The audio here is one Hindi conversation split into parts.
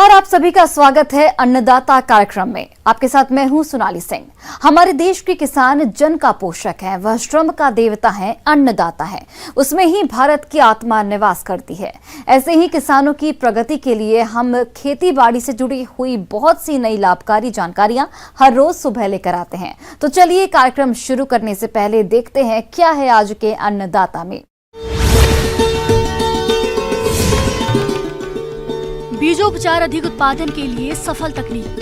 नमस्कार, आप सभी का स्वागत है अन्नदाता कार्यक्रम में। आपके साथ मैं हूं सोनाली सिंह। हमारे देश के किसान जन का पोषक है, वह श्रम का देवता है, अन्नदाता है। उसमें ही भारत की आत्मा निवास करती है। ऐसे ही किसानों की प्रगति के लिए हम खेती बाड़ी से जुड़ी हुई बहुत सी नई लाभकारी जानकारियां हर रोज सुबह लेकर आते हैं। तो चलिए कार्यक्रम शुरू करने से पहले देखते हैं क्या है आज के अन्नदाता में। बीजोपचार अधिक उत्पादन के लिए सफल तकनीक।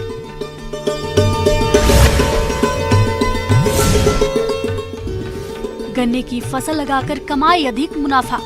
गन्ने की फसल लगाकर कमाई अधिक मुनाफा।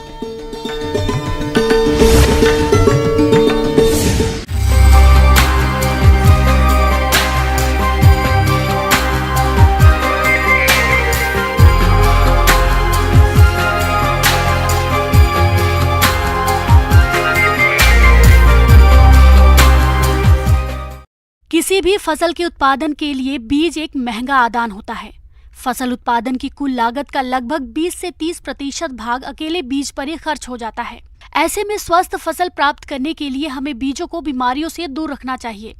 किसी भी फसल के उत्पादन के लिए बीज एक महंगा आदान होता है। फसल उत्पादन की कुल लागत का लगभग 20 से 30% भाग अकेले बीज पर ही खर्च हो जाता है। ऐसे में स्वस्थ फसल प्राप्त करने के लिए हमें बीजों को बीमारियों से दूर रखना चाहिए।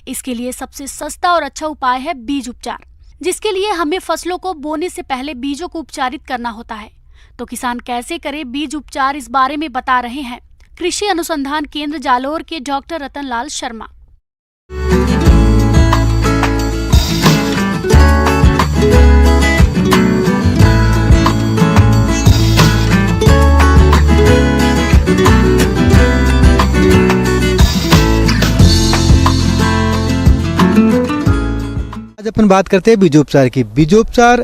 इसके लिए सबसे सस्ता और अच्छा उपाय है बीज उपचार, जिसके लिए हमें फसलों को बोने से पहले बीजों को उपचारित करना होता है। तो किसान कैसे करे बीज उपचार, इस बारे में बता रहे हैं कृषि अनुसंधान केंद्र जालोर के डॉक्टर रतन लाल शर्मा। आज अपन बात करते हैं बीजोपचार की। बीजोपचार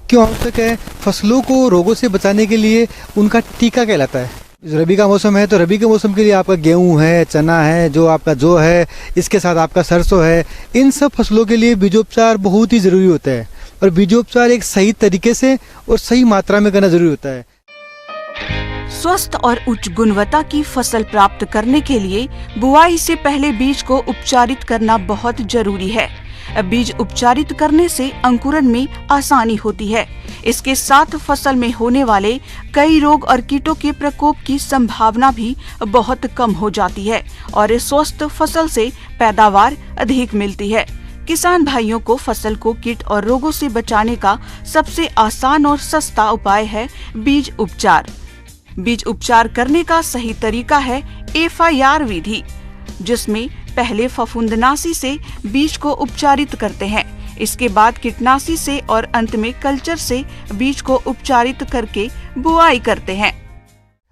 क्यों आवश्यक है? फसलों को रोगों से बचाने के लिए उनका टीका कहलाता है। रबी का मौसम है तो रबी के मौसम के लिए आपका गेहूं है, चना है, जो आपका जौ है, इसके साथ आपका सरसों है, इन सब फसलों के लिए बीजोपचार बहुत ही ज़रूरी होता है। और बीजोपचार एक सही तरीके से और सही मात्रा में करना जरूरी होता है। स्वस्थ और उच्च गुणवत्ता की फसल प्राप्त करने के लिए बुआई से पहले बीज को उपचारित करना बहुत जरूरी है। बीज उपचारित करने से अंकुरण में आसानी होती है। इसके साथ फसल में होने वाले कई रोग और कीटों के प्रकोप की संभावना भी बहुत कम हो जाती है और स्वस्थ फसल से पैदावार अधिक मिलती है। किसान भाइयों को फसल को कीट और रोगों से बचाने का सबसे आसान और सस्ता उपाय है बीज उपचार। बीज उपचार करने का सही तरीका है FIR विधि, जिसमें पहले फफूंदनाशी से बीज को उपचारित करते हैं। इसके बाद कीटनाशी से और अंत में कल्चर से बीज को उपचारित करके बुआई करते हैं।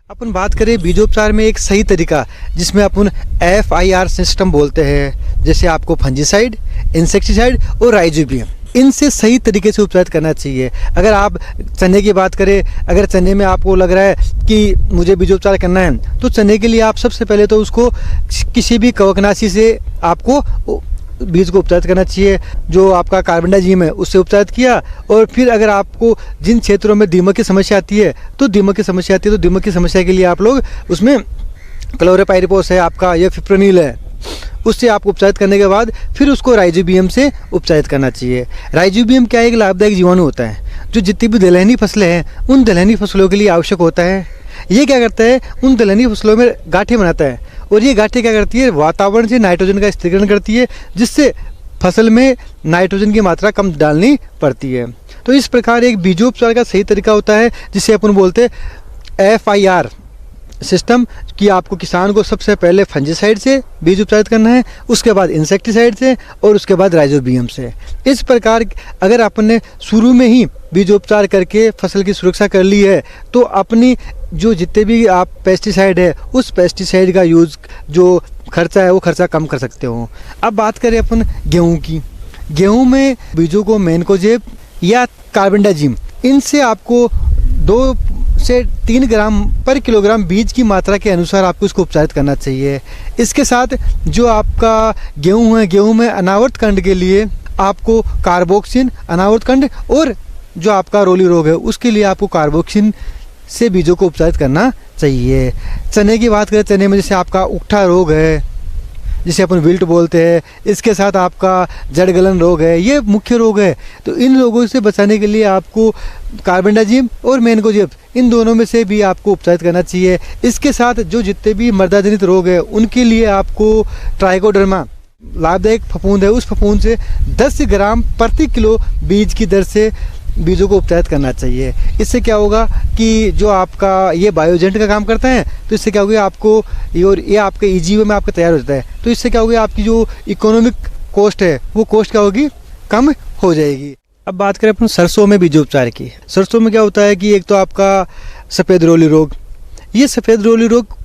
अपन बात करें बीजोपचार में एक सही तरीका, जिसमें अपन FIR सिस्टम बोलते हैं, जैसे आपको फंजीसाइड, इंसेक्टिसाइड और राइजोबियम, इनसे सही तरीके से उपचारित करना चाहिए। अगर आप चने की बात करें, अगर चने में आपको लग रहा है कि मुझे बीजोपचार करना है, तो चने के लिए आप सबसे पहले तो उसको किसी भी कवकनाशी से आपको बीज को उपचारित करना चाहिए। जो आपका कार्बेंडाजिम है उससे उपचारित किया। और फिर अगर आपको जिन क्षेत्रों में दीमक की समस्या आती है तो दीमक की समस्या के लिए आप लोग उसमें क्लोरोपाइरिपोस है आपका, या फिप्रोनिल है, उससे आप उपचारित करने के बाद फिर उसको राइजोबियम से उपचारित करना चाहिए। राइजोबियम क्या एक लाभदायक जीवाणु होता है, जो जितनी भी दलहनी फसलें हैं उन दलहनी फसलों के लिए आवश्यक होता है। ये क्या करता है, उन दलहनी फसलों में गांठें बनाता है, और ये गांठें क्या करती है, वातावरण से नाइट्रोजन का स्थिरीकरण करती है, जिससे फसल में नाइट्रोजन की मात्रा कम डालनी पड़ती है। तो इस प्रकार एक बीजोपचार का सही तरीका होता है, जिसे अपन बोलते हैं FIR सिस्टम, कि आपको किसान को सबसे पहले फंजीसाइड से बीज उपचारित करना है, उसके बाद इंसेक्टिसाइड से और उसके बाद राइजोबियम से। इस प्रकार अगर आपने शुरू में ही बीजोपचार करके फसल की सुरक्षा कर ली है, तो अपनी जो जितने भी आप पेस्टिसाइड है उस पेस्टिसाइड का यूज़ जो खर्चा है वो खर्चा कम कर सकते हो। अब बात करें अपन गेहूँ की। गेहूँ में बीजों को मैनकोजेब या कार्बेंडाजिम, इनसे आपको 2 से 3 ग्राम पर किलोग्राम बीज की मात्रा के अनुसार आपको इसको उपचारित करना चाहिए। इसके साथ जो आपका गेहूं है, गेहूं में अनावर्त कंड के लिए आपको कार्बोक्सिन, अनावर्त कंड, और जो आपका रोली रोग है उसके लिए आपको कार्बोक्सिन से बीजों को उपचारित करना चाहिए। चने की बात करें, चने में जैसे आपका उकठा रोग है जिसे अपन विल्ट बोलते हैं, इसके साथ आपका जड़ गलन रोग है, ये मुख्य रोग है। तो इन रोगों से बचाने के लिए आपको कार्बेंडाजिम और मैनकोजेब इन दोनों में से भी आपको उपचारित करना चाहिए। इसके साथ जो जितने भी मर्दाजनित रोग है उनके लिए आपको ट्राइकोडर्मा लाभदायक फफूंद है, उस फफूंद से 10 ग्राम प्रति किलो बीज की दर से बीजों को उपचारित करना चाहिए। इससे क्या होगा कि जो आपका ये बायोजेंट का काम करता है, तो इससे क्या होगा आपको ये आपके ईजीओ में आपका तैयार हो जाता है। तो इससे क्या होगा आपकी जो इकोनॉमिक कॉस्ट है वो कॉस्ट क्या होगी, कम हो जाएगी। अब बात करें अपन सरसों में बीजोपचार की। सरसों में क्या होता है कि एक तो आपका सफ़ेद रोली रोग, ये सफ़ेद रोली रोग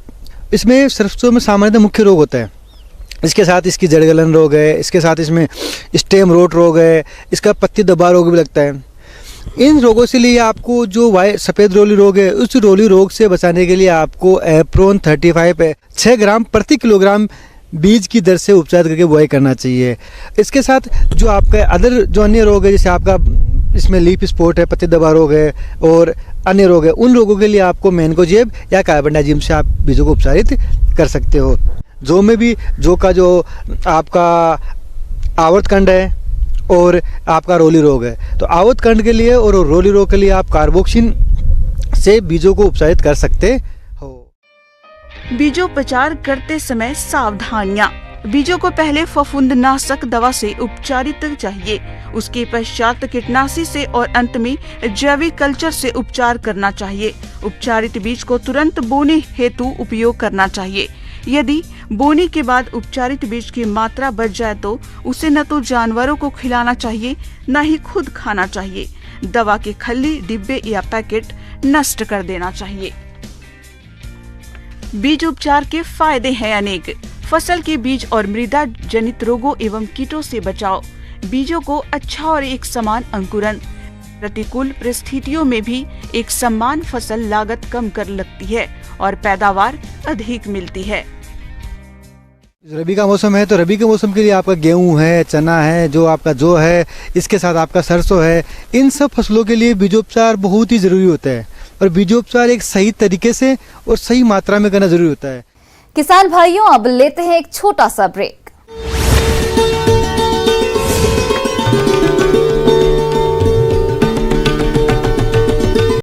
इसमें सरसों में सामान्यतः मुख्य रोग होता है। इसके साथ इसकी जड़ गलन रोग है, इसके साथ इसमें स्टेम रोट रोग है, इसका पत्ती दबा रोग भी लगता है। इन रोगों से लिए आपको जो सफ़ेद रोली रोग है, उस रोली रोग से बचाने के लिए आपको एप्रोन 35 है 6 ग्राम प्रति किलोग्राम बीज की दर से उपचार करके बुआई करना चाहिए। इसके साथ जो आपका अदर जो अन्य रोग है, जैसे आपका इसमें लीफ स्पॉट है, पत्ती दबा रोग है और अन्य रोग है, उन रोगों के लिए आपको मैनकोजेब या कार्बेंडाजिम से आप बीजों को उपचारित कर सकते हो। जो में भी जो का जो आपका आवर्तकंड है और आपका रोली रोग है, तो आवर्तकंड के लिए और रोली रोग के लिए आप कार्बोक्सिन से बीजों को उपचारित कर सकते हो। बीजोपचार करते समय सावधानियां। बीजों को पहले फफूंदनाशक दवा से उपचारित चाहिए, उसके पश्चात कीटनाशी से और अंत में जैविक कल्चर से उपचार करना चाहिए। उपचारित बीज को तुरंत बोने हेतु उपयोग करना चाहिए। यदि बोने के बाद उपचारित बीज की मात्रा बच जाए तो उसे न तो जानवरों को खिलाना चाहिए, न ही खुद खाना चाहिए। दवा के खल्ली, डिब्बे या पैकेट नष्ट कर देना चाहिए। बीज उपचार के फायदे हैं अनेक। फसल के बीज और मृदा जनित रोगों एवं कीटों से बचाव, बीजों को अच्छा और एक समान अंकुरन, प्रतिकूल परिस्थितियों में भी एक समान फसल लागत कम कर लगती है और पैदावार अधिक मिलती है। रबी का मौसम है तो रबी के मौसम के लिए आपका गेहूं है, चना है, जो आपका जौ है, इसके साथ आपका सरसों है, इन सब फसलों के लिए बीजोपचार बहुत ही ज़रूरी होता है और बीजोपचार एक सही तरीके से और सही मात्रा में करना जरूरी होता है। किसान भाइयों, अब लेते हैं एक छोटा सा ब्रेक।